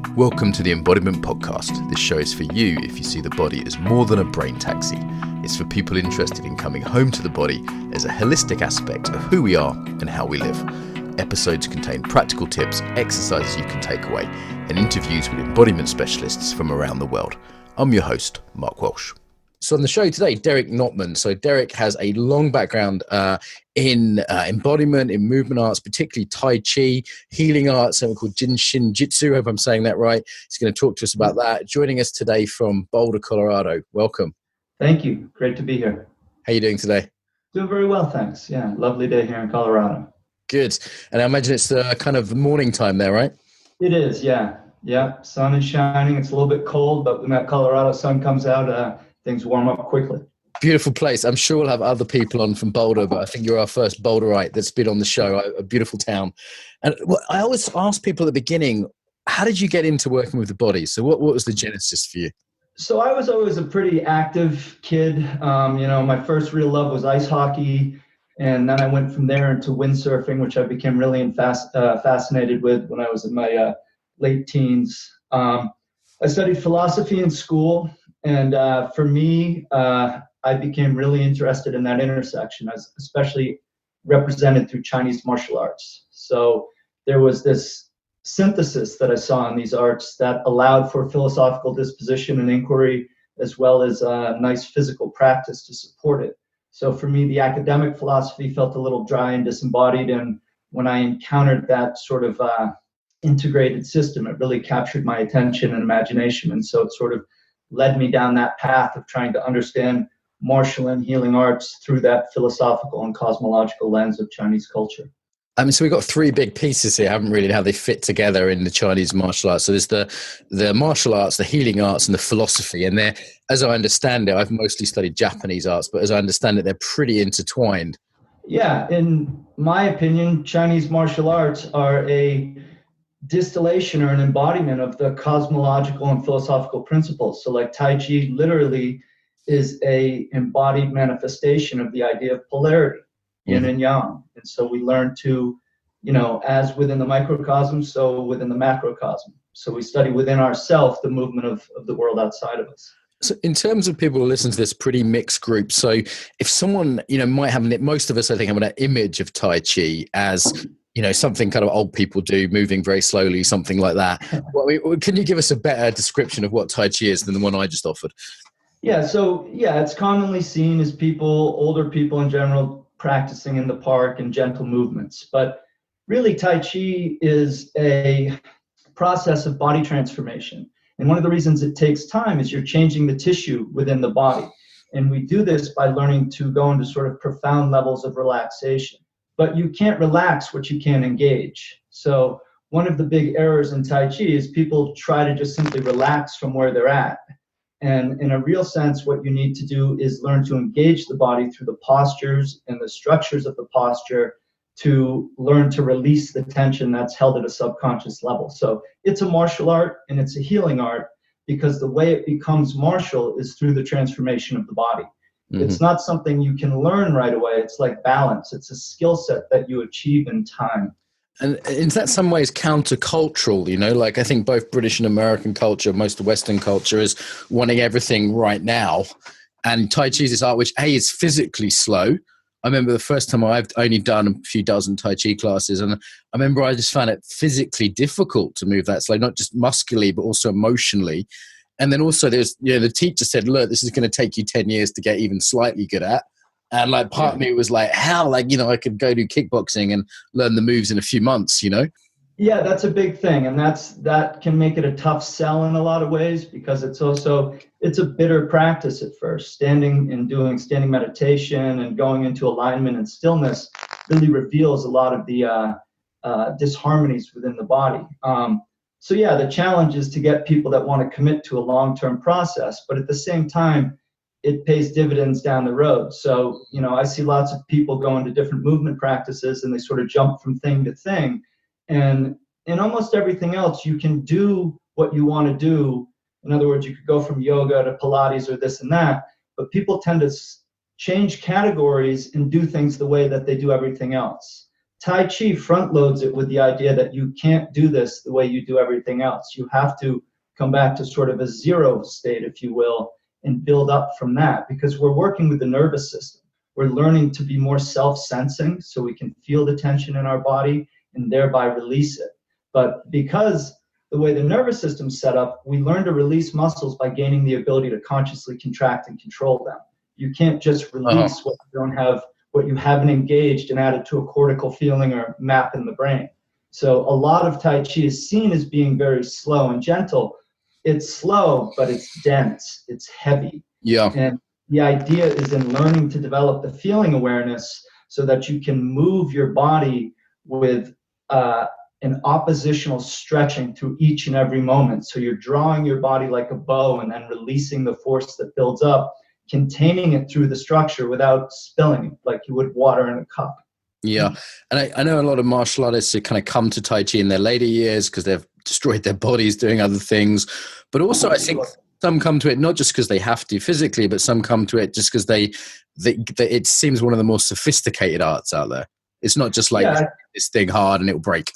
Welcome to the Embodiment Podcast. This show is for you if you see the body as more than a brain taxi. It's for people interested in coming home to the body as a holistic aspect of who we are and how we live. Episodes contain practical tips, exercises you can take away, and interviews with embodiment specialists from around the world. I'm your host, Mark Walsh. So on the show today, Derek Notman. So Derek has a long background in embodiment, in movement arts, particularly Tai Chi, healing arts, something called shin Jyutsu. I hope I'm saying that right. He's going to talk to us about that. Joining us today from Boulder, Colorado. Welcome. Thank you. Great to be here. How are you doing today? Doing very well, thanks. Yeah, lovely day here in Colorado. Good. And I imagine it's kind of morning time there, right? It is, yeah. Yeah, sun is shining. It's a little bit cold, but when that Colorado sun comes out, things warm up quickly. Beautiful place. I'm sure we'll have other people on from Boulder, but I think you're our first Boulderite that's been on the show. A beautiful town. And I always ask people at the beginning, how did you get into working with the body? So what was the genesis for you? So I was always a pretty active kid. My first real love was ice hockey. And then I went from there into windsurfing, which I became really fascinated with when I was in my late teens. I studied philosophy in school. And for me, I became really interested in that intersection, especially represented through Chinese martial arts. So there was this synthesis that I saw in these arts that allowed for philosophical disposition and inquiry, as well as a nice physical practice to support it. So for me, the academic philosophy felt a little dry and disembodied. And when I encountered that sort of integrated system, it really captured my attention and imagination. And so it sort of led me down that path of trying to understand martial and healing arts through that philosophical and cosmological lens of Chinese culture. So we've got three big pieces here, haven't really, how they fit together in the Chinese martial arts. So there's the martial arts, the healing arts, and the philosophy. And they're, as I understand it, I've mostly studied Japanese arts, but as I understand it, they're pretty intertwined. Yeah, in my opinion, Chinese martial arts are a distillation or an embodiment of the cosmological and philosophical principles. So like Tai Chi literally is a embodied manifestation of the idea of polarity, yin and yang. And so we learn to, as within the microcosm, so within the macrocosm. So we study within ourselves the movement of the world outside of us. So in terms of people who listen to this pretty mixed group, so if someone, might have, most of us, I think, have an image of Tai Chi as something kind of old people do, moving very slowly, something like that. Can you give us a better description of what Tai Chi is than the one I just offered? Yeah, so it's commonly seen as older people in general, practicing in the park and gentle movements. But really, Tai Chi is a process of body transformation. And one of the reasons it takes time is you're changing the tissue within the body. And we do this by learning to go into sort of profound levels of relaxation. But you can't relax what you can't engage. So one of the big errors in Tai Chi is people try to just simply relax from where they're at. And in a real sense, what you need to do is learn to engage the body through the postures and the structures of the posture to learn to release the tension that's held at a subconscious level. So it's a martial art and it's a healing art because the way it becomes martial is through the transformation of the body. It's not something you can learn right away. It's like balance. It's a skill set that you achieve in time. And in that some ways countercultural, like I think both British and American culture, most of Western culture is wanting everything right now. And Tai Chi is this art which, is physically slow. I remember the first time I've only done a few dozen Tai Chi classes, and I remember I just found it physically difficult to move that slow, not just muscularly, but also emotionally. And then also there's, the teacher said, look, this is going to take you 10 years to get even slightly good at. And part of me was like, how, I could go do kickboxing and learn the moves in a few months, Yeah, that's a big thing. And that can make it a tough sell in a lot of ways because it's a bitter practice at first. Standing and doing standing meditation and going into alignment and stillness really reveals a lot of the disharmonies within the body. So the challenge is to get people that want to commit to a long-term process, but at the same time, it pays dividends down the road. So, I see lots of people go into different movement practices and they sort of jump from thing to thing. And in almost everything else, you can do what you want to do. In other words, you could go from yoga to Pilates or this and that, but people tend to change categories and do things the way that they do everything else. Tai Chi front loads it with the idea that you can't do this the way you do everything else. You have to come back to sort of a zero state, if you will, and build up from that, because we're working with the nervous system. We're learning to be more self-sensing so we can feel the tension in our body and thereby release it. But because the way the nervous system's set up, we learn to release muscles by gaining the ability to consciously contract and control them. You can't just release what you don't have, what you haven't engaged and added to a cortical feeling or map in the brain. So a lot of Tai Chi is seen as being very slow and gentle. It's slow, but it's dense, it's heavy. Yeah. And the idea is in learning to develop the feeling awareness so that you can move your body with an oppositional stretching through each and every moment. So you're drawing your body like a bow and then releasing the force that builds up, containing it through the structure without spilling it like you would water in a cup. Yeah. And I know a lot of martial artists who kind of come to Tai Chi in their later years because they've destroyed their bodies doing other things. But also I think some come to it not just because they have to physically, but some come to it just because they it seems one of the more sophisticated arts out there. It's not just like this thing hard and it'll break.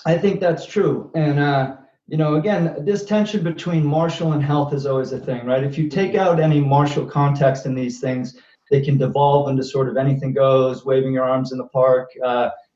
I think that's true. And, again, this tension between martial and health is always a thing, right? If you take out any martial context in these things, they can devolve into sort of anything goes, waving your arms in the park.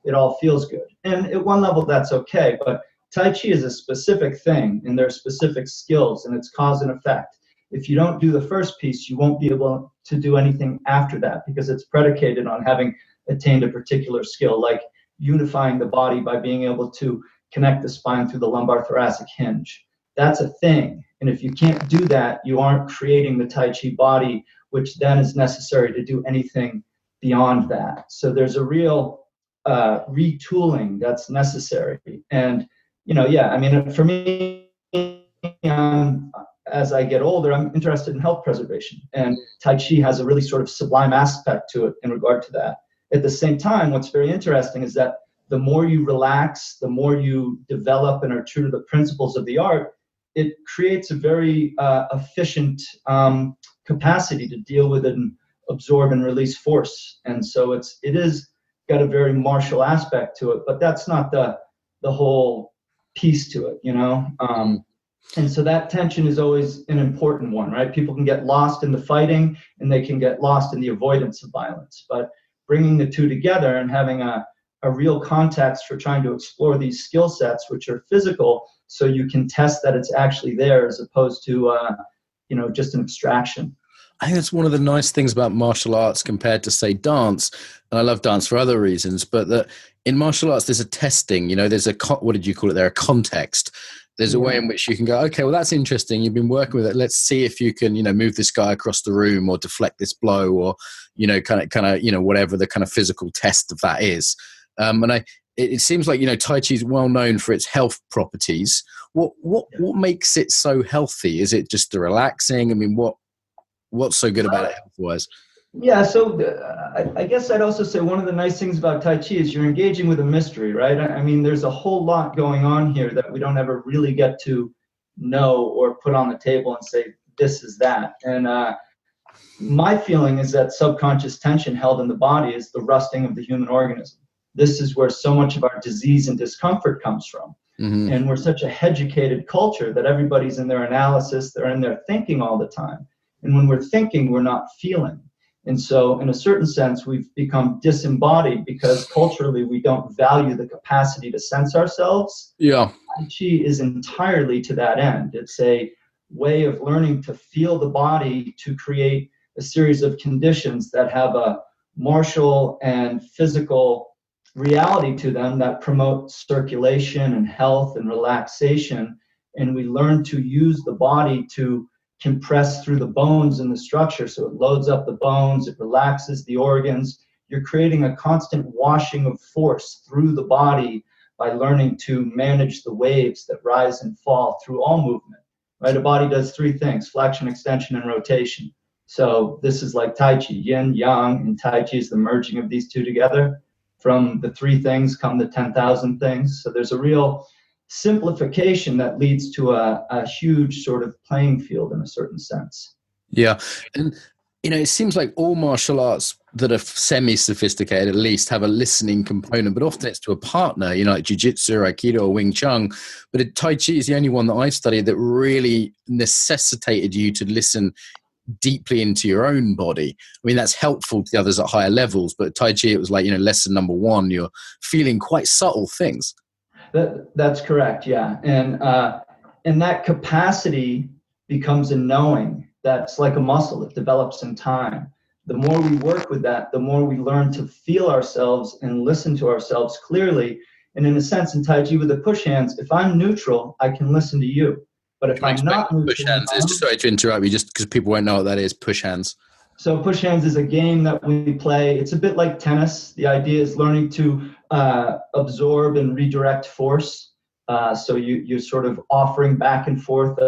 It all feels good. And at one level, that's okay. But Tai Chi is a specific thing, and there are specific skills, and it's cause and effect. If you don't do the first piece, you won't be able to do anything after that because it's predicated on having attained a particular skill, like unifying the body by being able to connect the spine through the lumbar thoracic hinge. That's a thing. And if you can't do that, you aren't creating the Tai Chi body, which then is necessary to do anything beyond that. So there's a real retooling that's necessary. And, for me, as I get older, I'm interested in health preservation. And Tai Chi has a really sort of sublime aspect to it in regard to that. At the same time, what's very interesting is that the more you relax, the more you develop and are true to the principles of the art, it creates a very efficient capacity to deal with and absorb and release force. And so it is got a very martial aspect to it, but that's not the whole piece to it, And so that tension is always an important one, right? People can get lost in the fighting and they can get lost in the avoidance of violence, but bringing the two together and having a real context for trying to explore these skill sets, which are physical, so you can test that it's actually there as opposed to, just an abstraction. I think that's one of the nice things about martial arts compared to, say, dance. And I love dance for other reasons, but that in martial arts, there's a testing, there's what did you call it there? A context. There's a way in which you can go, okay, well, that's interesting. You've been working with it. Let's see if you can, move this guy across the room or deflect this blow or, kind of, whatever the kind of physical test of that is. And it seems like, Tai Chi is well known for its health properties. What makes it so healthy? Is it just the relaxing? I mean, what's so good about it health-wise? Yeah, so I guess I'd also say one of the nice things about Tai Chi is you're engaging with a mystery, right? I mean, there's a whole lot going on here that we don't ever really get to know or put on the table and say, this is that. And my feeling is that subconscious tension held in the body is the rusting of the human organism. This is where so much of our disease and discomfort comes from. Mm-hmm. And we're such a educated culture that everybody's in their analysis, they're in their thinking all the time. And when we're thinking, we're not feeling. And so in a certain sense, we've become disembodied because culturally we don't value the capacity to sense ourselves. Yeah. Tai Chi is entirely to that end. It's a way of learning to feel the body to create a series of conditions that have a martial and physical reality to them that promote circulation and health and relaxation. And we learn to use the body to compress through the bones and the structure. So it loads up the bones, it relaxes the organs. You're creating a constant washing of force through the body by learning to manage the waves that rise and fall through all movement, right? A body does three things: flexion, extension, and rotation. So this is like Tai Chi, Yin, Yang, and Tai Chi is the merging of these two together. From the three things come the 10,000 things. So there's a real simplification that leads to a huge sort of playing field in a certain sense. Yeah. And It seems like all martial arts that are semi-sophisticated, at least, have a listening component, but often it's to a partner, like Jiu-Jitsu, Aikido, or Wing Chun. But Tai Chi is the only one that I've studied that really necessitated you to listen deeply into your own body. I mean, that's helpful to the others at higher levels, but Tai Chi, it was like, lesson number one, you're feeling quite subtle things. That's correct, yeah. And that capacity becomes a knowing. That's like a muscle. It develops in time. The more we work with that, the more we learn to feel ourselves and listen to ourselves clearly. And in a sense, in Tai Chi with the push hands, if I'm neutral, I can listen to you. But if I'm not neutral, push hands is, just sorry to interrupt you, just because people won't know what that is. Push hands. So push hands is a game that we play. It's a bit like tennis. The idea is learning to absorb and redirect force. So you're sort of offering back and forth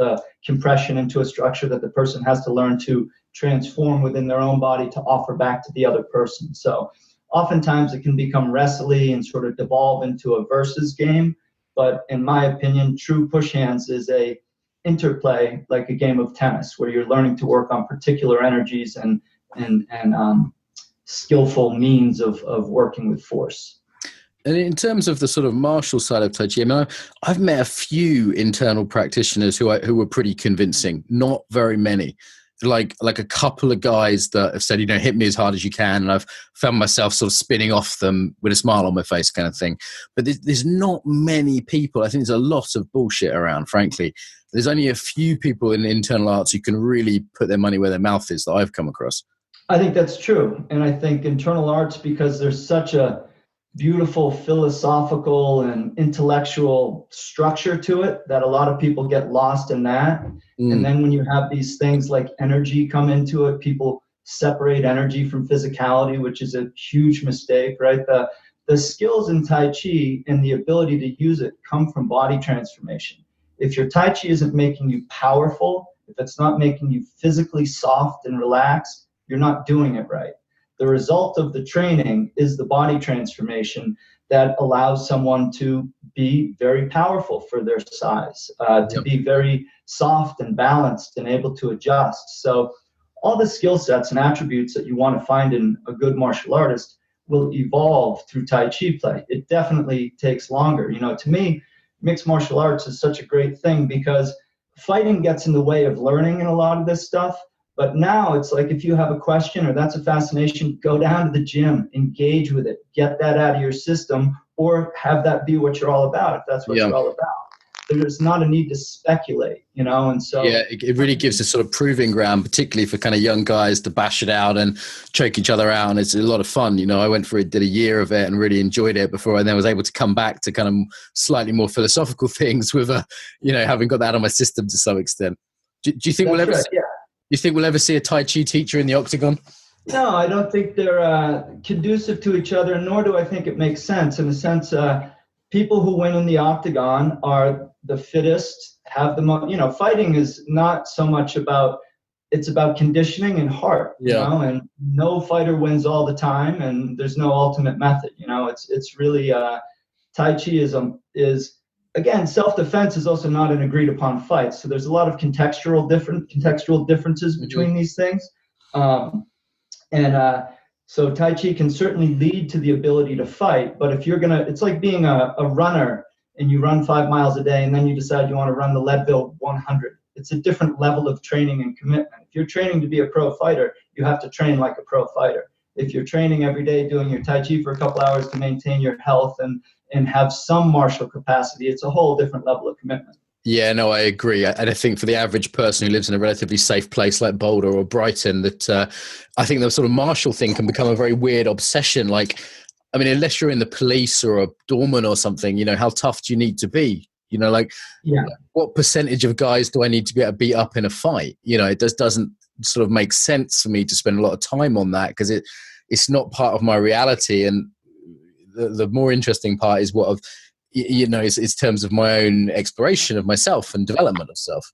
compression into a structure that the person has to learn to transform within their own body to offer back to the other person. So oftentimes it can become wrestly and sort of devolve into a versus game. But in my opinion, true push hands is a interplay, like a game of tennis, where you're learning to work on particular energies and skillful means of working with force. And in terms of the sort of martial side of Tai Chi, I mean, I've met a few internal practitioners who were pretty convincing. Not very many. Like a couple of guys that have said, hit me as hard as you can, and I've found myself sort of spinning off them with a smile on my face, kind of thing. But there's not many people. I think there's a lot of bullshit around, frankly. There's only a few people in internal arts who can really put their money where their mouth is that I've come across. I think that's true. And I think internal arts, because there's such a beautiful philosophical and intellectual structure to it, that a lot of people get lost in that. And then when you have these things like energy come into it, people separate energy from physicality, which is a huge mistake, right? The skills in Tai Chi and the ability to use it come from body transformation. If your Tai Chi isn't making you powerful, if it's not making you physically soft and relaxed, you're not doing it right. The result of the training is the body transformation that allows someone to be very powerful for their size, to be very soft and balanced and able to adjust. So all the skill sets and attributes that you want to find in a good martial artist will evolve through Tai Chi play. It definitely takes longer. To me, mixed martial arts is such a great thing because fighting gets in the way of learning in a lot of this stuff. But now it's like, if you have a question or that's a fascination, go down to the gym, engage with it, get that out of your system, or have that be what you're all about, if that's what you're all about. There's not a need to speculate, and so. Yeah, it really gives a sort of proving ground, particularly for kind of young guys to bash it out and choke each other out. And it's a lot of fun. I went for it, did a year of it and really enjoyed it before I then was able to come back to kind of slightly more philosophical things with, having got that out of my system to some extent. Do you think we'll ever... Right, yeah. You think we'll ever see a Tai Chi teacher in the Octagon? No, I don't think they're conducive to each other, nor do I think it makes sense. In a sense, people who win in the Octagon are the fittest, have the most, fighting is not so much about, it's about conditioning and heart, and no fighter wins all the time, and there's no ultimate method, it's really, Tai Chi is again, self-defense is also not an agreed upon fight. So there's a lot of contextual differences between these things. So Tai Chi can certainly lead to the ability to fight, but if it's like being a runner and you run 5 miles a day and then you decide you want to run the Leadville 100. It's a different level of training and commitment. If you're training to be a pro fighter, you have to train like a pro fighter. If you're training every day doing your Tai Chi for a couple hours to maintain your health and have some martial capacity, it's a whole different level of commitment. Yeah, no, I agree. And I think for the average person who lives in a relatively safe place like Boulder or Brighton, that I think the sort of martial thing can become a very weird obsession. Like, I mean, unless you're in the police or a doorman or something, how tough do you need to be? What percentage of guys do I need to be able to beat up in a fight? It doesn't sort of make sense for me to spend a lot of time on that because it's not part of my reality. And the more interesting part is what it's terms of my own exploration of myself and development of self.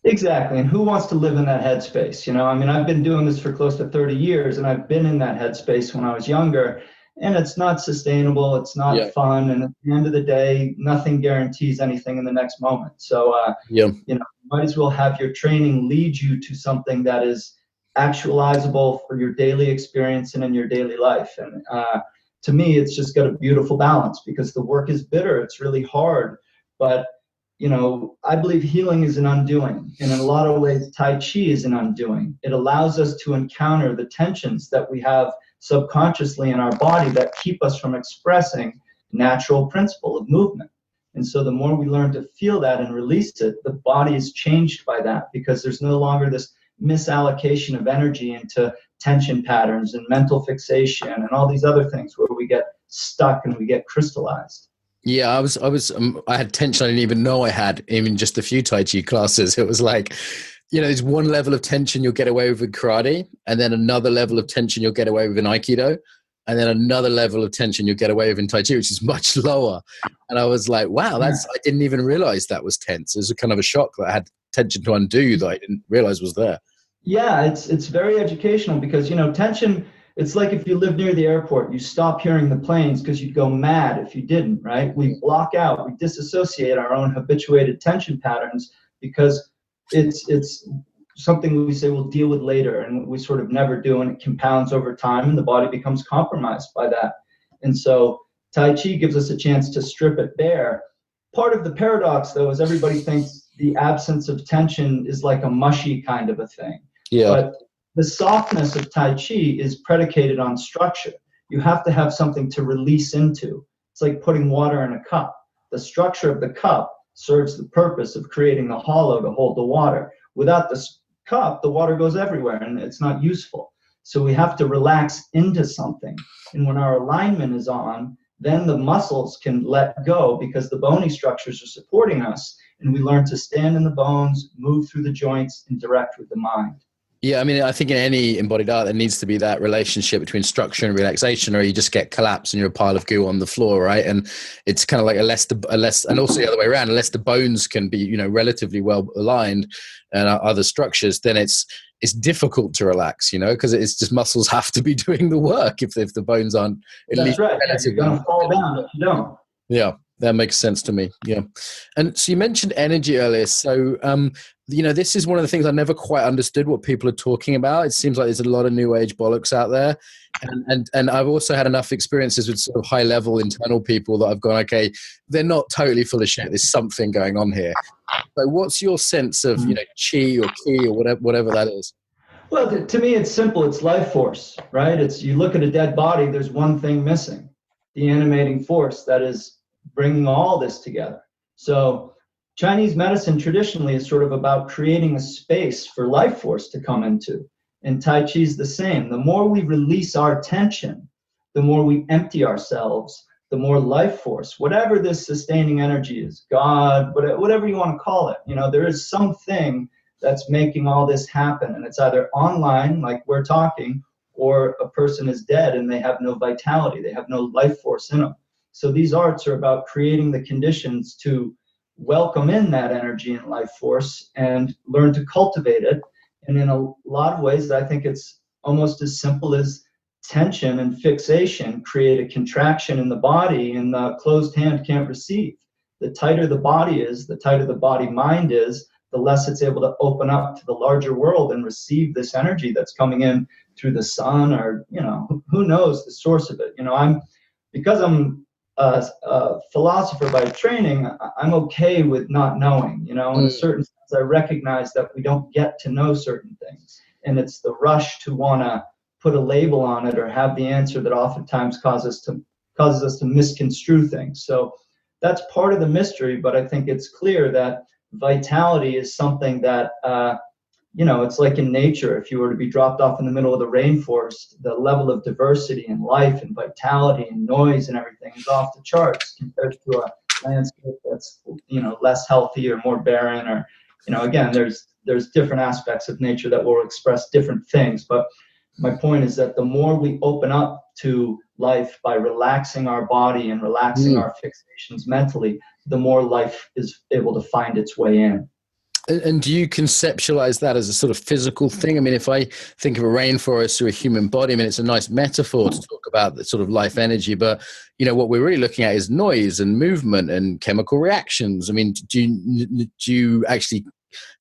Exactly. And who wants to live in that headspace? I've been doing this for close to 30 years and I've been in that headspace when I was younger, and it's not sustainable. It's not fun. And at the end of the day, nothing guarantees anything in the next moment. So, you might as well have your training lead you to something that is actualizable for your daily experience and in your daily life. And to me, it's just got a beautiful balance because the work is bitter. It's really hard. But, I believe healing is an undoing. And in a lot of ways, Tai Chi is an undoing. It allows us to encounter the tensions that we have subconsciously in our body that keep us from expressing natural principle of movement. And so the more we learn to feel that and release it, the body is changed by that because there's no longer this misallocation of energy into tension patterns and mental fixation and all these other things where we get stuck and we get crystallized. Yeah, I had tension I didn't even know I had, even just a few Tai Chi classes. It was like, there's one level of tension you'll get away with in karate, and then another level of tension you'll get away with in Aikido, and then another level of tension you'll get away with in Tai Chi, which is much lower. And I was like, wow, I didn't even realize that was tense. It was a kind of a shock that I had tension to undo that I didn't realize was there. Yeah, it's very educational because, tension, it's like if you live near the airport, you stop hearing the planes because you'd go mad if you didn't, right? We block out, we disassociate our own habituated tension patterns because it's something we say we'll deal with later, and we sort of never do, and it compounds over time, and the body becomes compromised by that. And so Tai Chi gives us a chance to strip it bare. Part of the paradox, though, is everybody thinks the absence of tension is like a mushy kind of a thing. Yeah. But the softness of Tai Chi is predicated on structure. You have to have something to release into. It's like putting water in a cup. The structure of the cup serves the purpose of creating the hollow to hold the water. Without the cup, the water goes everywhere and it's not useful. So we have to relax into something. And when our alignment is on, then the muscles can let go because the bony structures are supporting us, and we learn to stand in the bones, move through the joints, and direct with the mind. Yeah, I mean, I think in any embodied art, there needs to be that relationship between structure and relaxation, or you just get collapsed and you're a pile of goo on the floor, right? And it's kind of like and also the other way around, unless the bones can be, relatively well aligned and other structures, then it's difficult to relax, because it's just muscles have to be doing the work if the bones aren't. That's right. You're going to fall down if you don't. Yeah. That makes sense to me. Yeah. And so you mentioned energy earlier. So, this is one of the things I never quite understood what people are talking about. It seems like there's a lot of new age bollocks out there. And I've also had enough experiences with sort of high level internal people that I've gone, okay, they're not totally full of shit. There's something going on here. So what's your sense of, chi or ki or whatever that is? Well, to me, it's simple. It's life force, right? You look at a dead body, there's one thing missing, the animating force that is bringing all this together. So Chinese medicine traditionally is sort of about creating a space for life force to come into. And Tai Chi is the same. The more we release our tension, the more we empty ourselves, the more life force, whatever this sustaining energy is, God, whatever you want to call it, there is something that's making all this happen. And it's either online, like we're talking, or a person is dead and they have no vitality. They have no life force in them. So these arts are about creating the conditions to welcome in that energy and life force and learn to cultivate it. And in a lot of ways, I think it's almost as simple as tension and fixation create a contraction in the body, and the closed hand can't receive. The tighter the body is, the tighter the body mind is, the less it's able to open up to the larger world and receive this energy that's coming in through the sun, or, who knows the source of it. Because I'm a philosopher by training, I'm okay with not knowing, in a certain sense. I recognize that we don't get to know certain things, and it's the rush to want to put a label on it or have the answer that oftentimes causes us to misconstrue things. So that's part of the mystery, but I think it's clear that vitality is something that it's like in nature. If you were to be dropped off in the middle of the rainforest, the level of diversity and life and vitality and noise and everything is off the charts compared to a landscape that's, less healthy or more barren, or, again, there's different aspects of nature that will express different things. But my point is that the more we open up to life by relaxing our body and relaxing our fixations mentally, the more life is able to find its way in. And do you conceptualize that as a sort of physical thing? I mean, if I think of a rainforest or a human body, I mean, it's a nice metaphor to talk about the sort of life energy, but, what we're really looking at is noise and movement and chemical reactions. I mean, do you actually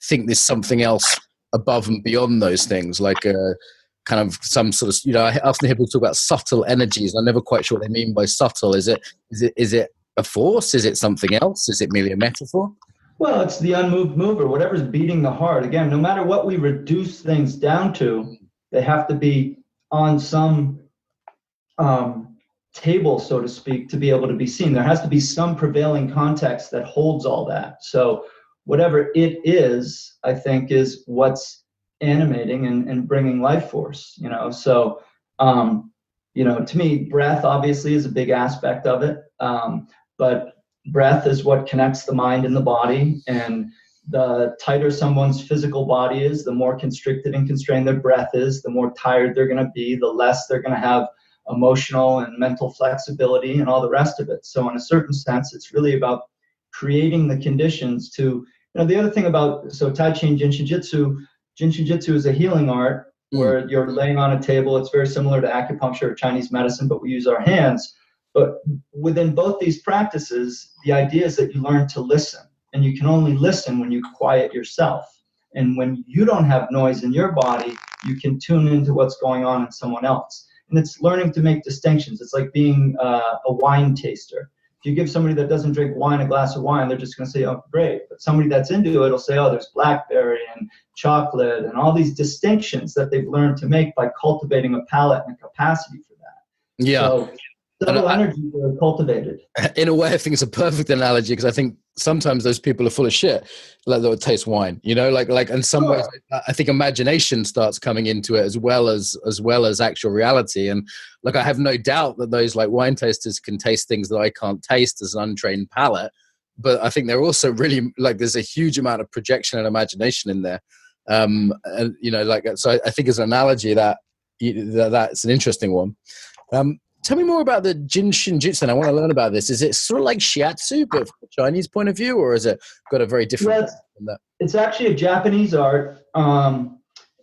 think there's something else above and beyond those things, like kind of some sort of, I often hear people talk about subtle energies. I'm never quite sure what they mean by subtle. Is it a force? Is it something else? Is it merely a metaphor? Well, it's the unmoved mover, whatever's beating the heart. Again, no matter what we reduce things down to, they have to be on some table, so to speak, to be able to be seen. There has to be some prevailing context that holds all that. So whatever it is, I think, is what's animating and bringing life force, So, to me, breath obviously is a big aspect of it. But breath is what connects the mind and the body. And the tighter someone's physical body is, the more constricted and constrained their breath is, the more tired they're going to be, the less they're going to have emotional and mental flexibility and all the rest of it. So in a certain sense, it's really about creating the conditions to, the other thing about, so Tai Chi and Jin Jitsu is a healing art where you're laying on a table. It's very similar to acupuncture or Chinese medicine, but we use our hands. But within both these practices, the idea is that you learn to listen, and you can only listen when you quiet yourself. And when you don't have noise in your body, you can tune into what's going on in someone else. And it's learning to make distinctions. It's like being a wine taster. If you give somebody that doesn't drink wine a glass of wine, they're just going to say, oh, great. But somebody that's into it will say, oh, there's blackberry and chocolate and all these distinctions that they've learned to make by cultivating a palate and a capacity for that. Yeah. So subtle energies are cultivated. In a way, I think it's a perfect analogy, because I think sometimes those people are full of shit, like they would taste wine, like in some ways, I think imagination starts coming into it as well as actual reality. And like, I have no doubt that those like wine tasters can taste things that I can't taste as an untrained palate. But I think they're also really like, there's a huge amount of projection and imagination in there. And so I think as an analogy that's an interesting one. Tell me more about the Jinshin Jyutsu, and I want to learn about this. Is it sort of like shiatsu, but from a Chinese point of view, or has it got a very different? Well, it's actually a Japanese art, and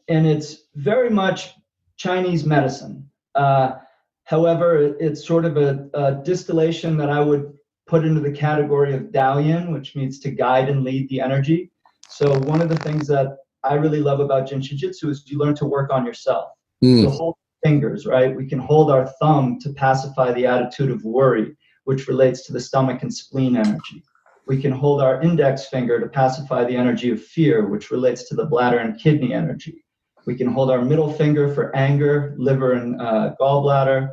it's very much Chinese medicine. However, it's sort of a distillation that I would put into the category of Daoyin, which means to guide and lead the energy. So one of the things that I really love about Jinshin Jyutsu is you learn to work on yourself. So hold fingers, right? We can hold our thumb to pacify the attitude of worry, which relates to the stomach and spleen energy. We can hold our index finger to pacify the energy of fear, which relates to the bladder and kidney energy. We can hold our middle finger for anger, liver and gallbladder,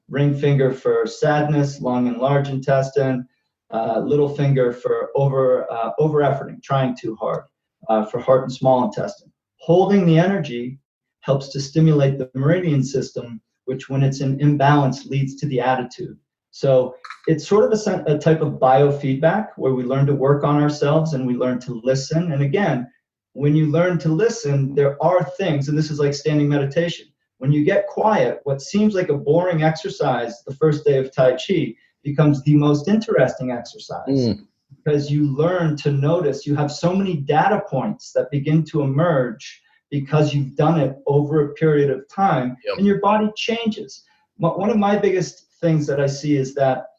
ring finger for sadness, lung and large intestine, little finger for over-efforting, trying too hard, for heart and small intestine. Holding the energy helps to stimulate the meridian system, which when it's in imbalance leads to the attitude. So it's sort of a type of biofeedback where we learn to work on ourselves and we learn to listen. And again, when you learn to listen, there are things, and this is like standing meditation. When you get quiet, what seems like a boring exercise the first day of Tai Chi becomes the most interesting exercise because you learn to notice. You have so many data points that begin to emerge because you've done it over a period of time, and your body changes. One of my biggest things that I see is that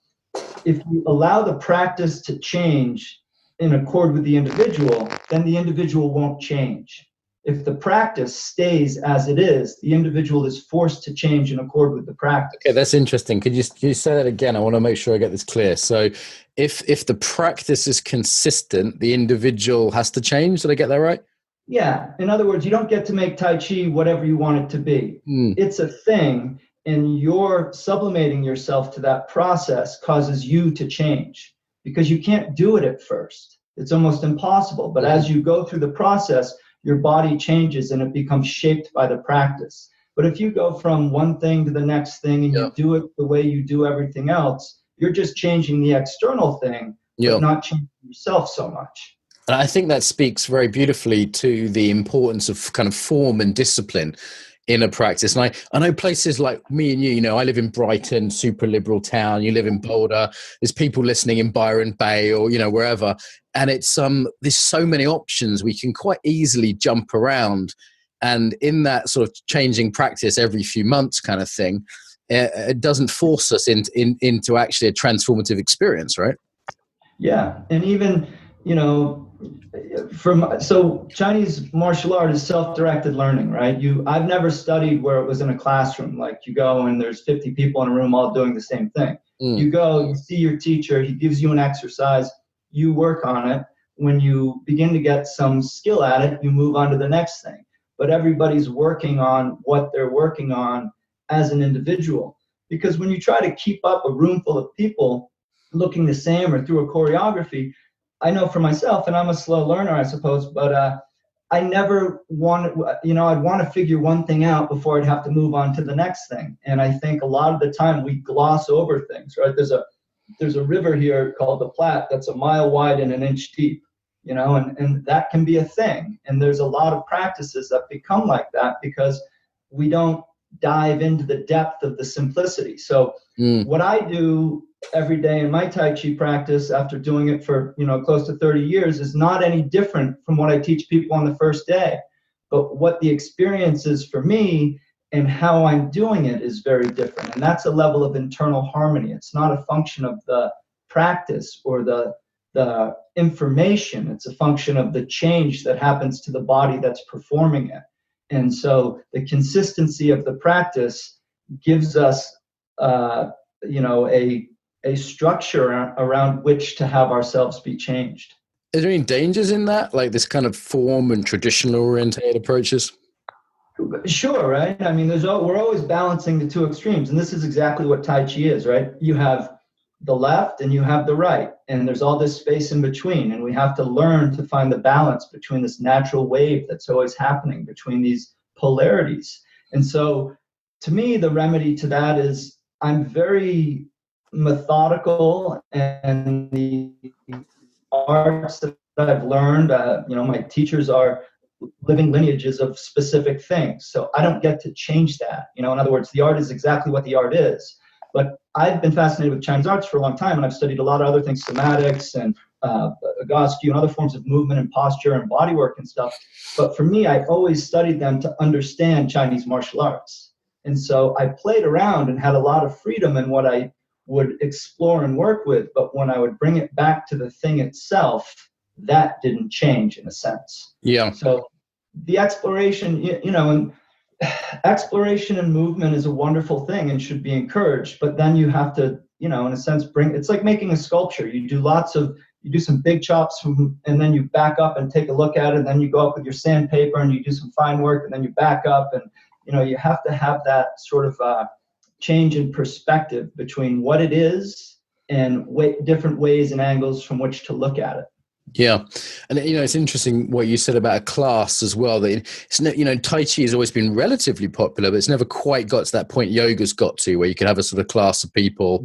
if you allow the practice to change in accord with the individual, then the individual won't change. If the practice stays as it is, the individual is forced to change in accord with the practice. Okay, that's interesting. Can you say that again? I want to make sure I get this clear. So if the practice is consistent, the individual has to change. Did I get that right? Yeah. In other words, you don't get to make Tai Chi whatever you want it to be. It's a thing, and you're sublimating yourself to that process causes you to change because you can't do it at first. It's almost impossible. But as you go through the process, your body changes and it becomes shaped by the practice. But if you go from one thing to the next thing and you do it the way you do everything else, you're just changing the external thing, but not changing yourself so much. And I think that speaks very beautifully to the importance of kind of form and discipline in a practice. And I know places like me and you, I live in Brighton, super liberal town. You live in Boulder. There's people listening in Byron Bay or, wherever. And it's there's so many options. We can quite easily jump around. And in that sort of changing practice every few months kind of thing, it doesn't force us into actually a transformative experience, right? Yeah. And even, So Chinese martial art is self-directed learning, right? I've never studied where it was in a classroom. Like you go and there's 50 people in a room all doing the same thing. You go, you see your teacher, he gives you an exercise, you work on it. When you begin to get some skill at it, you move on to the next thing. But everybody's working on what they're working on as an individual. Because when you try to keep up a room full of people looking the same or through a choreography, I know for myself, and I'm a slow learner, I suppose, but I never want, I'd want to figure one thing out before I'd have to move on to the next thing. And I think a lot of the time we gloss over things, right? There's a river here called the Platte that's a mile wide and an inch deep, and that can be a thing. And there's a lot of practices that become like that because we don't dive into the depth of the simplicity. So what I do every day in my Tai Chi practice after doing it for, close to 30 years is not any different from what I teach people on the first day. But what the experience is for me and how I'm doing it is very different. And that's a level of internal harmony. It's not a function of the practice or the information. It's a function of the change that happens to the body that's performing it. And so the consistency of the practice gives us, a structure around which to have ourselves be changed. Is there any dangers in that, like this kind of form and traditional oriented approaches? Sure, right? I mean, we're always balancing the two extremes, and this is exactly what Tai Chi is, right? You have the left and you have the right, and there's all this space in between, and we have to learn to find the balance between this natural wave that's always happening between these polarities. And so, to me, the remedy to that is I'm very methodical, and the arts that I've learned, my teachers are living lineages of specific things. So I don't get to change that. In other words, the art is exactly what the art is. But I've been fascinated with Chinese arts for a long time, and I've studied a lot of other things, somatics and Agoscu and other forms of movement and posture and bodywork and stuff. But for me, I always studied them to understand Chinese martial arts. And so I played around and had a lot of freedom in what I would explore and work with, but when I would bring it back to the thing itself, that didn't change in a sense. Yeah. So the exploration, and exploration and movement is a wonderful thing and should be encouraged, but then you have to, in a sense, it's like making a sculpture. You do some big chops and then you back up and take a look at it, and then you go up with your sandpaper and you do some fine work, and then you back up, and, you have to have that sort of, change in perspective between what it is and different ways and angles from which to look at it. Yeah. And, it's interesting what you said about a class as well. That Tai Chi has always been relatively popular, but it's never quite got to that point yoga's got to, where you can have a sort of class of people,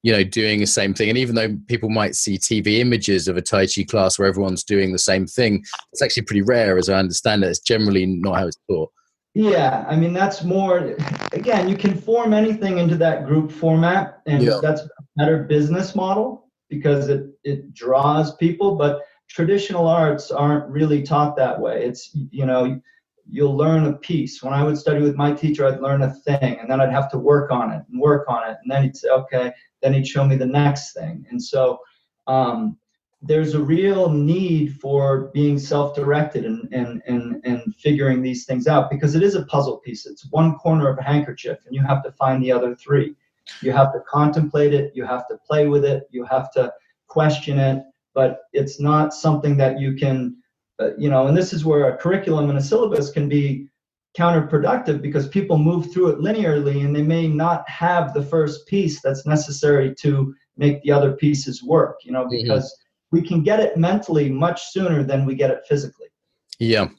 doing the same thing. And even though people might see TV images of a Tai Chi class where everyone's doing the same thing, it's actually pretty rare, as I understand it. It's generally not how it's taught. Yeah, I mean, that's more, again, you can form anything into that group format, and that's a better business model because it draws people, but traditional arts aren't really taught that way. It's, you'll learn a piece. When I would study with my teacher, I'd learn a thing, and then I'd have to work on it, and then he'd say, okay, then he'd show me the next thing. And so there's a real need for being self-directed and figuring these things out, because it is a puzzle piece. It's one corner of a handkerchief, and you have to find the other three. You have to contemplate it. You have to play with it. You have to question it. But it's not something that you can, and this is where a curriculum and a syllabus can be counterproductive, because people move through it linearly and they may not have the first piece that's necessary to make the other pieces work, because we can get it mentally much sooner than we get it physically. Yeah.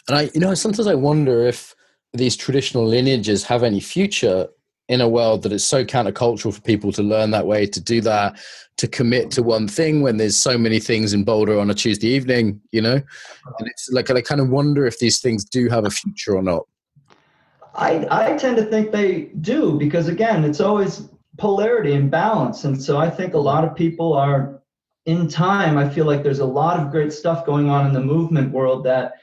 And sometimes I wonder if these traditional lineages have any future in a world that is so countercultural for people to learn that way, to do that, to commit to one thing when there's so many things in Boulder on a Tuesday evening, And it's like, I kind of wonder if these things do have a future or not. I tend to think they do, because again, it's always polarity and balance. And so I think a lot of people are, in time, I feel like there's a lot of great stuff going on in the movement world that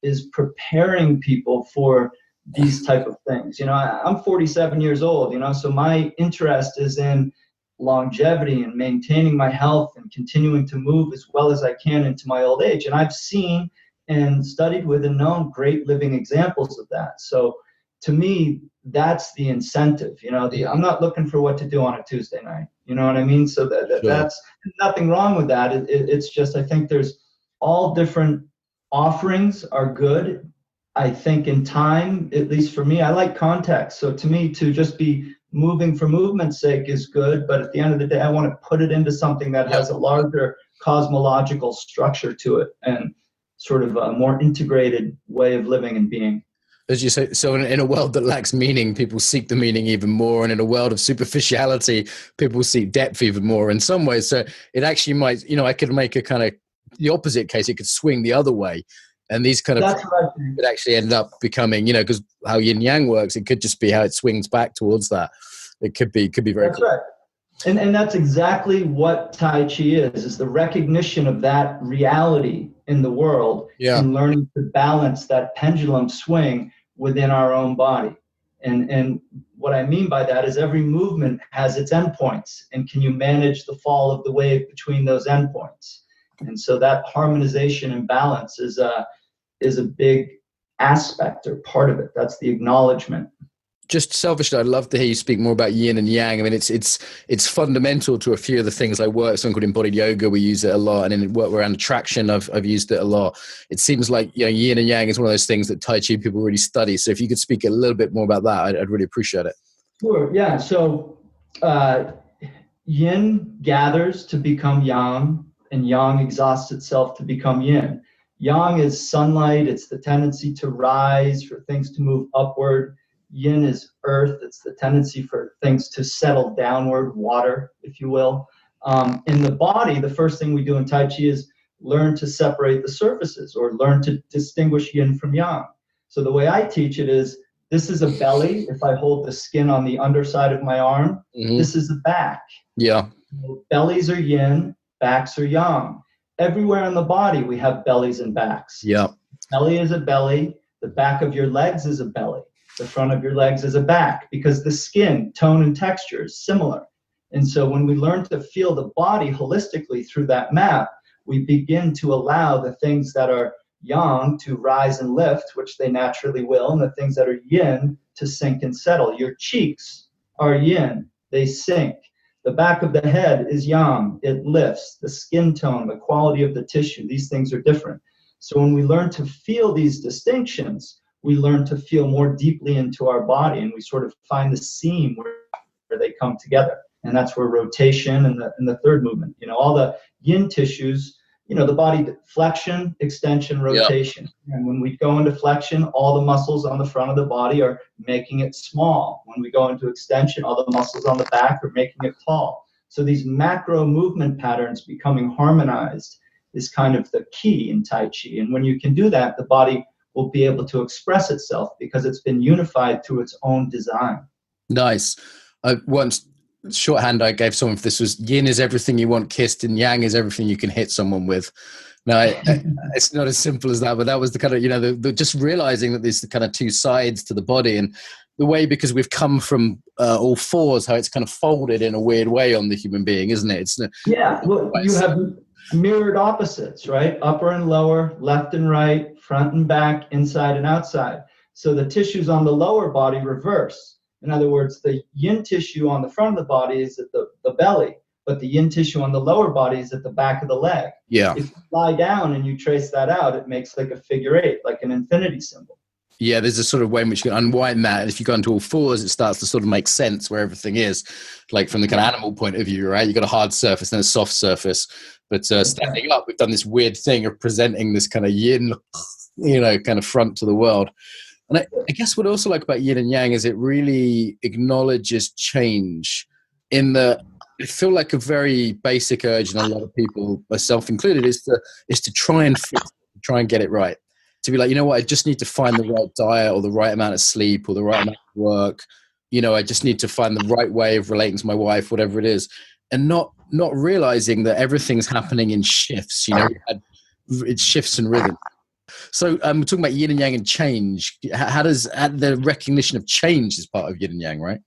is preparing people for these type of things. I'm 47 years old, so my interest is in longevity and maintaining my health and continuing to move as well as I can into my old age. And I've seen and studied with and known great living examples of that. So to me, that's the incentive. I'm not looking for what to do on a Tuesday night. You know what I mean? So that's nothing wrong with that. It's just, I think there's all different offerings are good. I think in time, at least for me, I like context. So to me, to just be moving for movement's sake is good. But at the end of the day, I want to put it into something that has a larger cosmological structure to it and sort of a more integrated way of living and being. As you say, so in a world that lacks meaning, people seek the meaning even more. And in a world of superficiality, people seek depth even more in some ways. So it actually might, I could make a kind of the opposite case. It could swing the other way. And these kind of could actually end up becoming, because how yin and yang works, it could just be how it swings back towards that. It could be very cool. Right. And that's exactly what Tai Chi is the recognition of that reality in the world and learning to balance that pendulum swing within our own body. And what I mean by that is every movement has its endpoints, and can you manage the fall of the wave between those endpoints? And so that harmonization and balance is a big aspect or part of it. That's the acknowledgement. Just selfishly, I'd love to hear you speak more about yin and yang. I mean, it's fundamental to a few of the things I work. Something called embodied yoga, we use it a lot, and in work around attraction, I've used it a lot. It seems like yin and yang is one of those things that Tai Chi people really study. So if you could speak a little bit more about that, I'd really appreciate it. Sure. Yeah. So yin gathers to become yang, and yang exhausts itself to become yin. Yang is sunlight. It's the tendency to rise, for things to move upward. Yin is earth. It's the tendency for things to settle downward, water, if you will. In the body, the first thing we do in Tai Chi is learn to separate the surfaces or learn to distinguish yin from yang. So the way I teach it is, this is a belly. If I hold the skin on the underside of my arm, this is the back. Yeah. So bellies are yin, backs are yang. Everywhere in the body, we have bellies and backs. Yeah. Belly is a belly. The back of your legs is a belly. The front of your legs is a back, because the skin, tone, and texture is similar. And so when we learn to feel the body holistically through that map, we begin to allow the things that are yang to rise and lift, which they naturally will, and the things that are yin to sink and settle. Your cheeks are yin, they sink. The back of the head is yang, it lifts. The skin tone, the quality of the tissue, these things are different. So when we learn to feel these distinctions, we learn to feel more deeply into our body, and we sort of find the seam where they come together. And that's where rotation and the third movement, all the yin tissues, the body flexion, extension, rotation. Yep. And when we go into flexion, all the muscles on the front of the body are making it small. When we go into extension, all the muscles on the back are making it tall. So these macro movement patterns becoming harmonized is kind of the key in Tai Chi. And when you can do that, the body will be able to express itself because it's been unified through its own design. Nice. Once shorthand I gave someone, this was yin is everything you want kissed and yang is everything you can hit someone with. Now, it's not as simple as that, but that was the kind of, the just realizing that there's the kind of two sides to the body, and the way, because we've come from all fours, how it's kind of folded in a weird way on the human being, isn't it? Well, you have mirrored opposites, right? Upper and lower, left and right, front and back, inside and outside. So the tissues on the lower body reverse. In other words, the yin tissue on the front of the body is at the belly, but the yin tissue on the lower body is at the back of the leg. Yeah. If you lie down and you trace that out, it makes like a figure eight, like an infinity symbol. Yeah, there's a sort of way in which you can unwind that. And if you go into all fours, it starts to sort of make sense where everything is, like from the kind of animal point of view, right? You've got a hard surface and a soft surface. But standing up, we've done this weird thing of presenting this kind of yin, kind of front to the world. And I guess what I also like about yin and yang is it really acknowledges change in the, I feel like a very basic urge in a lot of people, myself included, is to try and fix it, try and get it right. To be like, I just need to find the right diet or the right amount of sleep or the right amount of work. I just need to find the right way of relating to my wife, whatever it is. And not realizing that everything's happening in shifts, it shifts and rhythm. So we're talking about yin and yang and change. How does the recognition of change is part of yin and yang, right?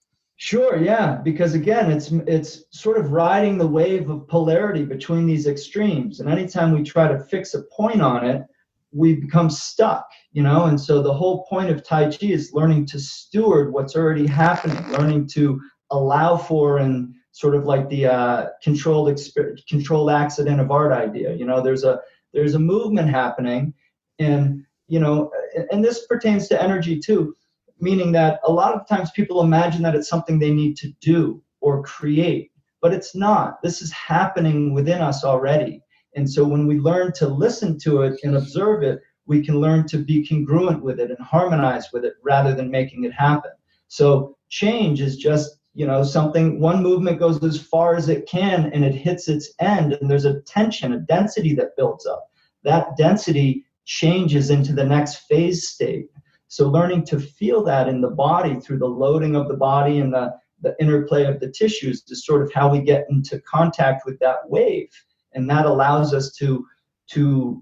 Sure, yeah, because again, it's sort of riding the wave of polarity between these extremes, and anytime we try to fix a point on it, we become stuck, And so the whole point of Tai Chi is learning to steward what's already happening, learning to allow for, and sort of like the controlled accident of art idea. There's a movement happening, and and this pertains to energy too. Meaning that a lot of times people imagine that it's something they need to do or create, but it's not. This is happening within us already. And so when we learn to listen to it and observe it, we can learn to be congruent with it and harmonize with it rather than making it happen. So change is just, something, one movement goes as far as it can and it hits its end, and there's a tension, a density that builds up. That density changes into the next phase state. So learning to feel that in the body through the loading of the body and the interplay of the tissues is sort of how we get into contact with that wave. And that allows us to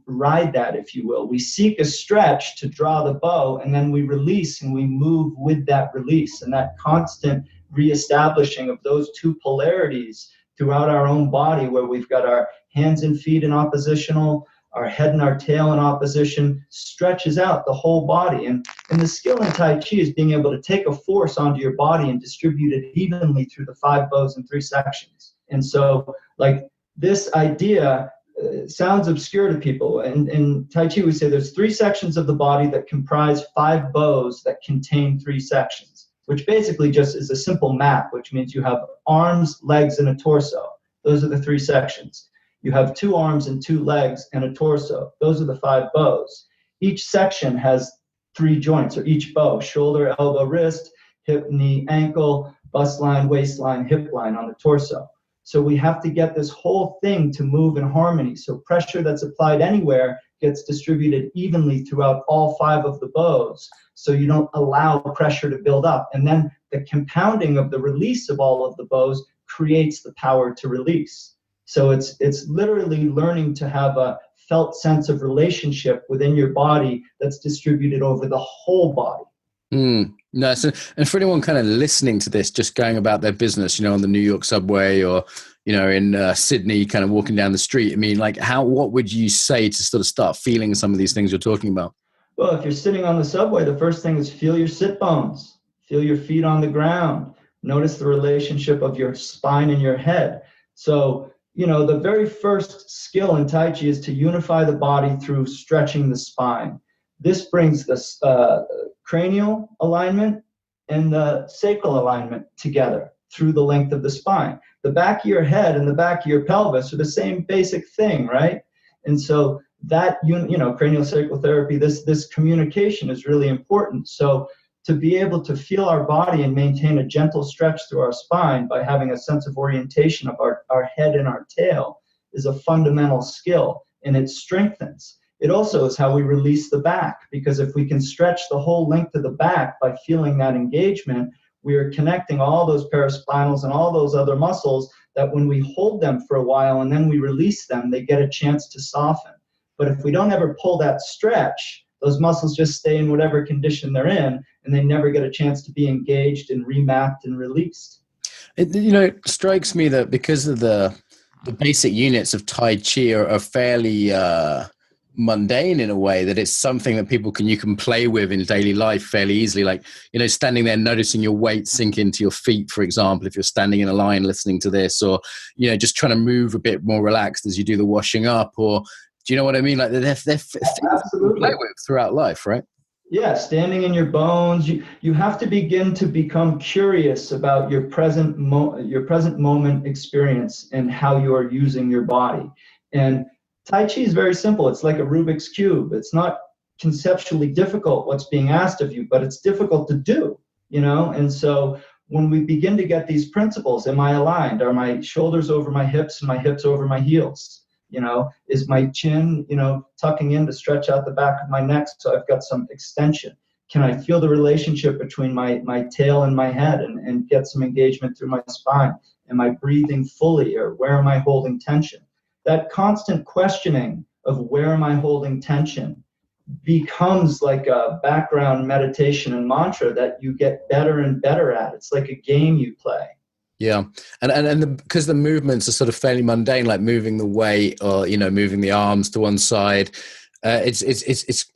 ride that, if you will. We seek a stretch to draw the bow, and then we release and we move with that release. And that constant reestablishing of those two polarities throughout our own body, where we've got our hands and feet in oppositional, our head and our tail in opposition, stretches out the whole body. And the skill in Tai Chi is being able to take a force onto your body and distribute it evenly through the 5 bows in 3 sections. And so, like, this idea sounds obscure to people. And in Tai Chi, we say there's 3 sections of the body that comprise 5 bows that contain 3 sections, which basically just is a simple map, which means you have arms, legs, and a torso. Those are the 3 sections. You have 2 arms and 2 legs and a torso. Those are the 5 bows. Each section has 3 joints, or each bow: shoulder, elbow, wrist, hip, knee, ankle, bust line, waistline, hip line on the torso. So we have to get this whole thing to move in harmony. So pressure that's applied anywhere gets distributed evenly throughout all 5 of the bows, so you don't allow pressure to build up. And then the compounding of the release of all of the bows creates the power to release. So it's literally learning to have a felt sense of relationship within your body that's distributed over the whole body. No, so, and for anyone kind of listening to this, just going about their business, on the New York subway, or, in Sydney, kind of walking down the street, I mean, like, what would you say to sort of start feeling some of these things you're talking about? Well, if you're sitting on the subway, the first thing is feel your sit bones, feel your feet on the ground, notice the relationship of your spine and your head. So, the very first skill in Tai Chi is to unify the body through stretching the spine. This brings the cranial alignment and the sacral alignment together through the length of the spine. The back of your head and the back of your pelvis are the same basic thing, right? And so that, cranial sacral therapy, this communication is really important. So to be able to feel our body and maintain a gentle stretch through our spine by having a sense of orientation of our head and our tail is a fundamental skill, and it strengthens. It also is how we release the back, because if we can stretch the whole length of the back by feeling that engagement, we are connecting all those paraspinals and all those other muscles that when we hold them for a while and then we release them, they get a chance to soften. But if we don't ever pull that stretch, those muscles just stay in whatever condition they're in, and they never get a chance to be engaged and remapped and released. It strikes me that because of the basic units of Tai Chi are fairly mundane in a way, that it's something that you can play with in daily life fairly easily. Like, standing there, noticing your weight sink into your feet, for example, if you're standing in a line listening to this, or, just trying to move a bit more relaxed as you do the washing up, or, do you know what I mean? Like, they're things you play with throughout life, right? Yeah, standing in your bones. You have to begin to become curious about your present moment experience and how you are using your body. And Tai Chi is very simple. It's like a Rubik's Cube. It's not conceptually difficult what's being asked of you, but it's difficult to do, And so when we begin to get these principles, am I aligned? Are my shoulders over my hips and my hips over my heels? Is my chin, tucking in to stretch out the back of my neck so I've got some extension? Can I feel the relationship between my tail and my head and get some engagement through my spine? Am I breathing fully, or where am I holding tension? That constant questioning of where am I holding tension becomes like a background meditation and mantra that you get better and better at. It's like a game you play. Yeah, because the movements are sort of fairly mundane, like moving the weight or moving the arms to one side. It's.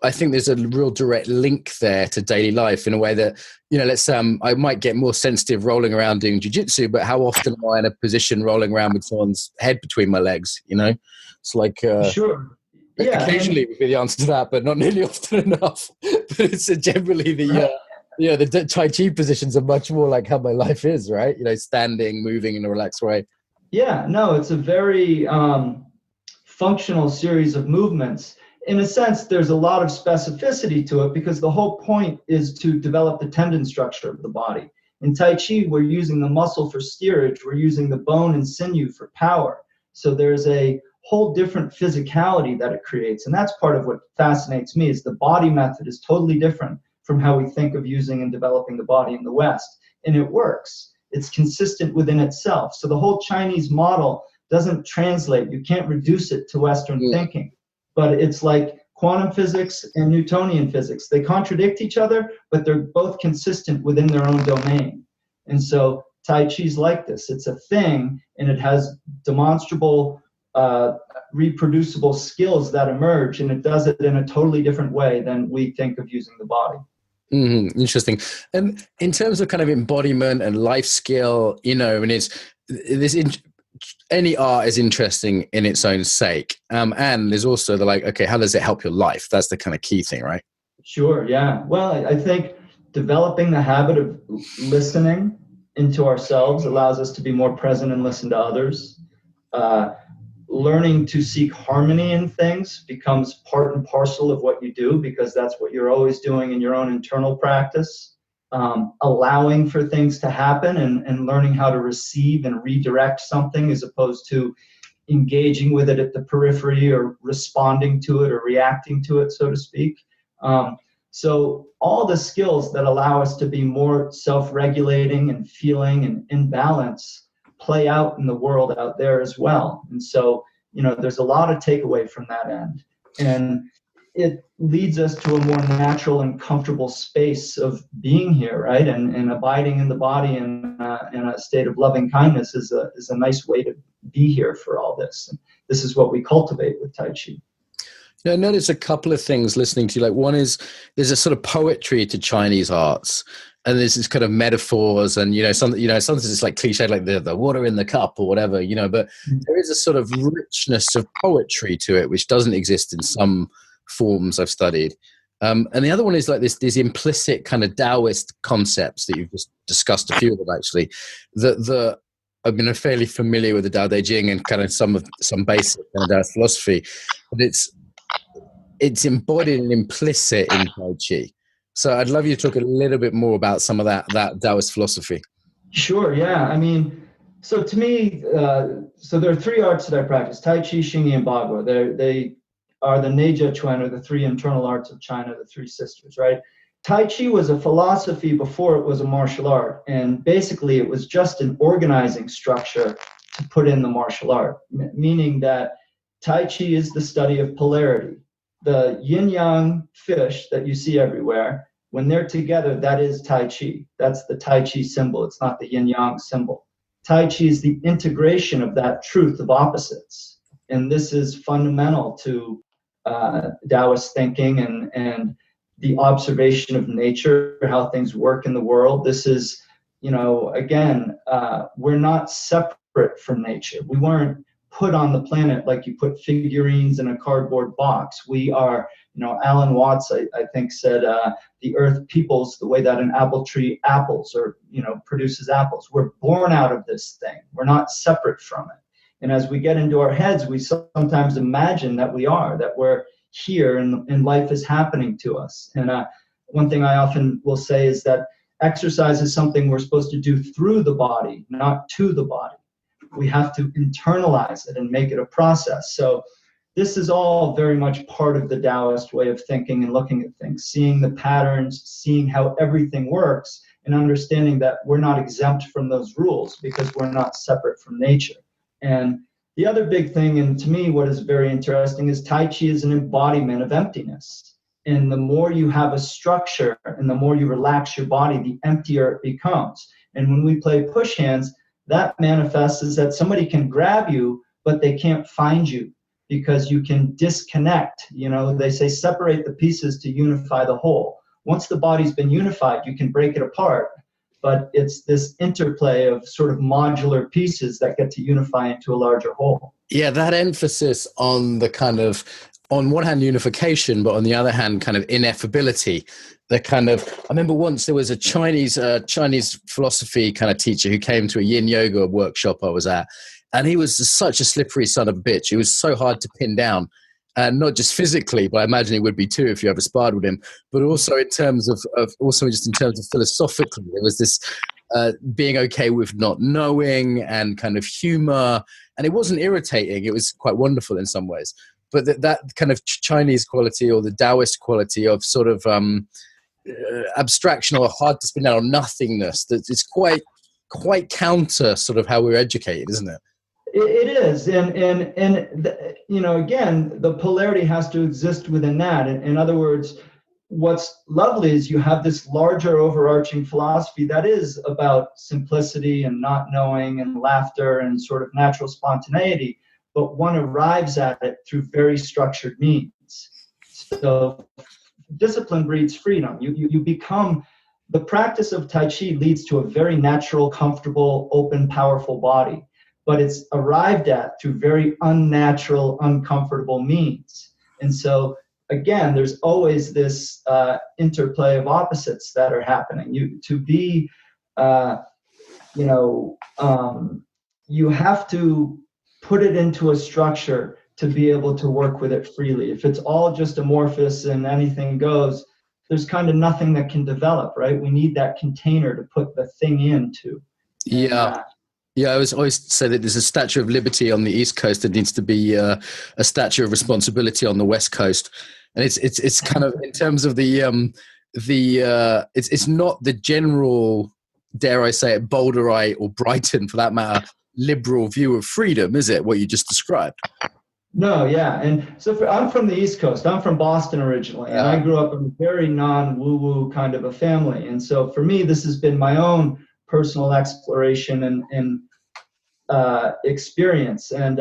I think there's a real direct link there to daily life in a way that let's say I might get more sensitive rolling around doing jiu-jitsu, but how often am I in a position rolling around with someone's head between my legs? It's like Sure. Yeah, occasionally would be the answer to that, but not nearly often enough. But it's generally the Tai Chi positions are much more like how my life is, right? Standing, moving in a relaxed way. Yeah, no, it's a very functional series of movements. In a sense, there's a lot of specificity to it because the whole point is to develop the tendon structure of the body. In Tai Chi, we're using the muscle for steerage. We're using the bone and sinew for power. So there's a whole different physicality that it creates. And that's part of what fascinates me is the body method is totally different from how we think of using and developing the body in the West. And it works. It's consistent within itself. So the whole Chinese model doesn't translate. You can't reduce it to Western thinking. But it's like quantum physics and Newtonian physics. They contradict each other, but they're both consistent within their own domain. And so Tai Chi's like this. It's a thing, and it has demonstrable, reproducible skills that emerge, and it does it in a totally different way than we think of using the body. Mm-hmm. Interesting. And in terms of kind of embodiment and life skill, and any art is interesting in its own sake. And there's also okay, how does it help your life? That's the kind of key thing, right? Sure. Yeah. Well, I think developing the habit of listening into ourselves allows us to be more present and listen to others. Learning to seek harmony in things becomes part and parcel of what you do because that's what you're always doing in your own internal practice. Allowing for things to happen and learning how to receive and redirect something as opposed to engaging with it at the periphery or responding to it or reacting to it, so to speak. So all the skills that allow us to be more self-regulating and feeling and in balance play out in the world out there as well. And so, there's a lot of takeaway from that end. And it leads us to a more natural and comfortable space of being here, right? And abiding in the body in a state of loving kindness is a nice way to be here for all this. And this is what we cultivate with Tai Chi. I noticed a couple of things listening to you. Like one is there's a sort of poetry to Chinese arts, and there's this kind of metaphors, and sometimes it's like cliche, like the water in the cup or whatever, but there is a sort of richness of poetry to it, which doesn't exist in some forms I've studied. And the other one is like these implicit kind of Taoist concepts that you've just discussed, a few of them actually, that I've been fairly familiar with the Tao Te Ching and kind of some basic kind of Taoist philosophy, but it's embodied and implicit in Tai Chi. So I'd love you to talk a little bit more about some of that Taoist philosophy. Sure, yeah. I mean, so to me, so there are three arts that I practice, Tai Chi, Xingyi, and Bagua. They are the Neijia Chuan, or the three internal arts of China, the three sisters, right? Tai Chi was a philosophy before it was a martial art. And basically it was just an organizing structure to put in the martial art, meaning that Tai Chi is the study of polarity. The yin yang fish that you see everywhere, when they're together, that is Tai Chi. That's the Tai Chi symbol. It's not the yin yang symbol. Tai Chi is the integration of that truth of opposites. And this is fundamental to Taoist thinking and the observation of nature, how things work in the world. This is, again, we're not separate from nature. We weren't put on the planet like you put figurines in a cardboard box. We are, Alan Watts, I think, said the earth peoples the way that an apple tree apples or, produces apples. We're born out of this thing. We're not separate from it. And as we get into our heads, we sometimes imagine that we're here and life is happening to us. And one thing I often will say is that exercise is something we're supposed to do through the body, not to the body. We have to internalize it and make it a process. So this is all very much part of the Taoist way of thinking and looking at things, seeing the patterns, seeing how everything works, and understanding that we're not exempt from those rules because we're not separate from nature. And the other big thing, and to me what is very interesting, is Tai Chi is an embodiment of emptiness. And the more you have a structure and the more you relax your body, the emptier it becomes. And when we play push hands, that manifests as that somebody can grab you, but they can't find you because you can disconnect. You know, they say separate the pieces to unify the whole. Once the body's been unified, you can break it apart. But it's this interplay of sort of modular pieces that get to unify into a larger whole. Yeah, that emphasis on the kind of, on one hand, unification, but on the other hand, kind of ineffability. The kind of, I remember once there was a Chinese philosophy kind of teacher who came to a yin yoga workshop I was at, and he was such a slippery son of a bitch. He was so hard to pin down. And not just physically, but I imagine it would be too if you ever sparred with him, but also in terms of also just in terms of philosophically, there was this being okay with not knowing and kind of humor. And it wasn't irritating. It was quite wonderful in some ways. But that kind of Chinese quality or the Taoist quality of sort of abstraction or hard to spin down or nothingness, that it's quite counter sort of how we're educated, isn't it? It is, and you know, again, the polarity has to exist within that. In other words, what's lovely is you have this larger overarching philosophy that is about simplicity and not knowing and laughter and sort of natural spontaneity, but one arrives at it through very structured means. So discipline breeds freedom. You become, the practice of Tai Chi leads to a very natural, comfortable, open, powerful body. But it's arrived at through very unnatural, uncomfortable means. And so, again, there's always this interplay of opposites that are happening. You have to put it into a structure to be able to work with it freely. If it's all just amorphous and anything goes, there's kind of nothing that can develop, right? We need that container to put the thing into. Yeah. Yeah, I always say that there's a Statue of Liberty on the East Coast. There needs to be a Statue of Responsibility on the West Coast, and it's kind of in terms of it's not the general, dare I say it, Boulderite or Brighton for that matter, liberal view of freedom, is it? What you just described? No, yeah, and so I'm from the East Coast. I'm from Boston originally, and I grew up in a very non-woo-woo kind of a family, and so for me, this has been my own personal exploration and experience, and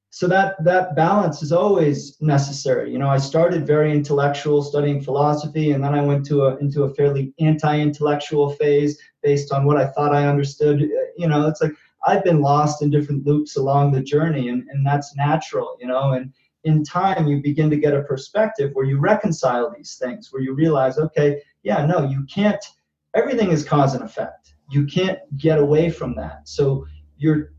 so that balance is always necessary. You know, I started very intellectual, studying philosophy, and then I went into a fairly anti-intellectual phase based on what I thought I understood. You know, it's like I've been lost in different loops along the journey, and that's natural. You know, and in time you begin to get a perspective where you reconcile these things, where you realize, okay, yeah, no, you can't. Everything is cause and effect. You can't get away from that. So your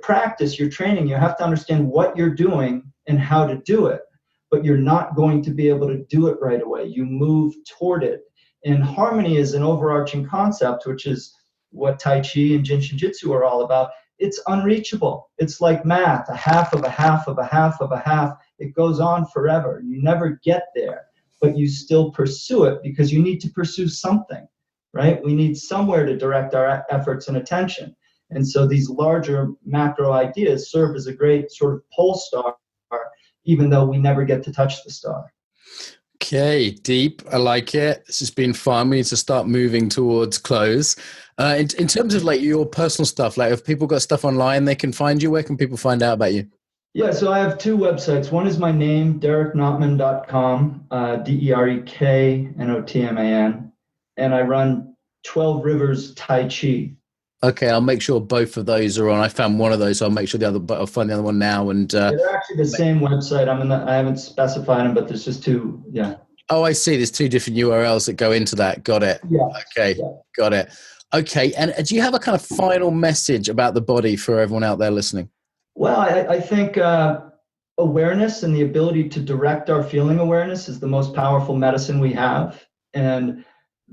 practice, your training, you have to understand what you're doing and how to do it, but you're not going to be able to do it right away. You move toward it. And harmony is an overarching concept, which is what Tai Chi and Jyutsu are all about. It's unreachable. It's like math, a half of a half of a half of a half. It goes on forever. You never get there, but you still pursue it because you need to pursue something. Right? We need somewhere to direct our efforts and attention. And so these larger macro ideas serve as a great sort of pole star, even though we never get to touch the star. Okay, deep. I like it. This has been fun. We need to start moving towards close. In terms of like your personal stuff, like if people got stuff online, they can find you. Where can people find out about you? Yeah, so I have two websites. One is my name, dereknotman.com, DerekNotman. And I run 12 Rivers Tai Chi. Okay, I'll make sure both of those are on. I found one of those, so I'll make sure I'll find the other one now. And they're actually the same website. I haven't specified them, but there's just two. Yeah. Oh, I see. There's two different URLs that go into that. Got it. Yeah. Okay. Yeah. Got it. Okay. And do you have a kind of final message about the body for everyone out there listening? Well, I think awareness and the ability to direct our feeling awareness is the most powerful medicine we have. And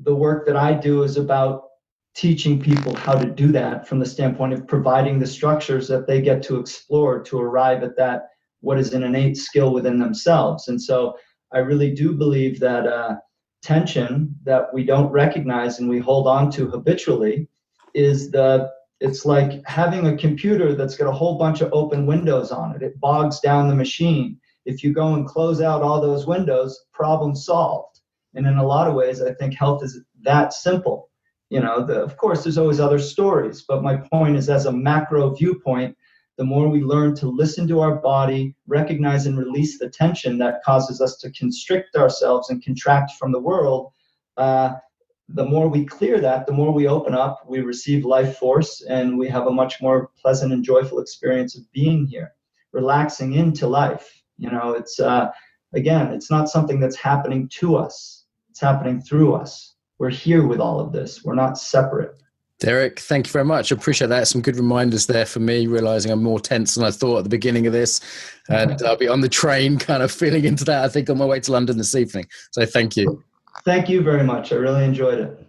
the work that I do is about teaching people how to do that from the standpoint of providing the structures that they get to explore to arrive at that, what is an innate skill within themselves. And so I really do believe that tension that we don't recognize and we hold on to habitually it's like having a computer that's got a whole bunch of open windows on it. It bogs down the machine. if you go and close out all those windows, problem solved. And in a lot of ways, I think health is that simple. Of course, there's always other stories, but my point is, as a macro viewpoint, the more we learn to listen to our body, recognize and release the tension that causes us to constrict ourselves and contract from the world, the more we clear that, the more we open up, we receive life force, and we have a much more pleasant and joyful experience of being here, relaxing into life. It's again, it's not something that's happening to us. It's happening through us. We're here with all of this. We're not separate. Derek, thank you very much. I appreciate that. Some good reminders there for me, realizing I'm more tense than I thought at the beginning of this. And I'll be on the train kind of feeling into that, I think, on my way to London this evening. So thank you. Thank you very much. I really enjoyed it.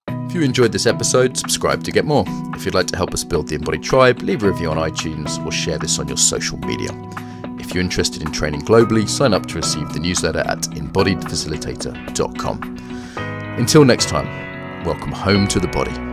If you enjoyed this episode, subscribe to get more. If you'd like to help us build the Embodied Tribe, leave a review on iTunes or share this on your social media. If you're interested in training globally, sign up to receive the newsletter at embodiedfacilitator.com. Until next time, welcome home to the body.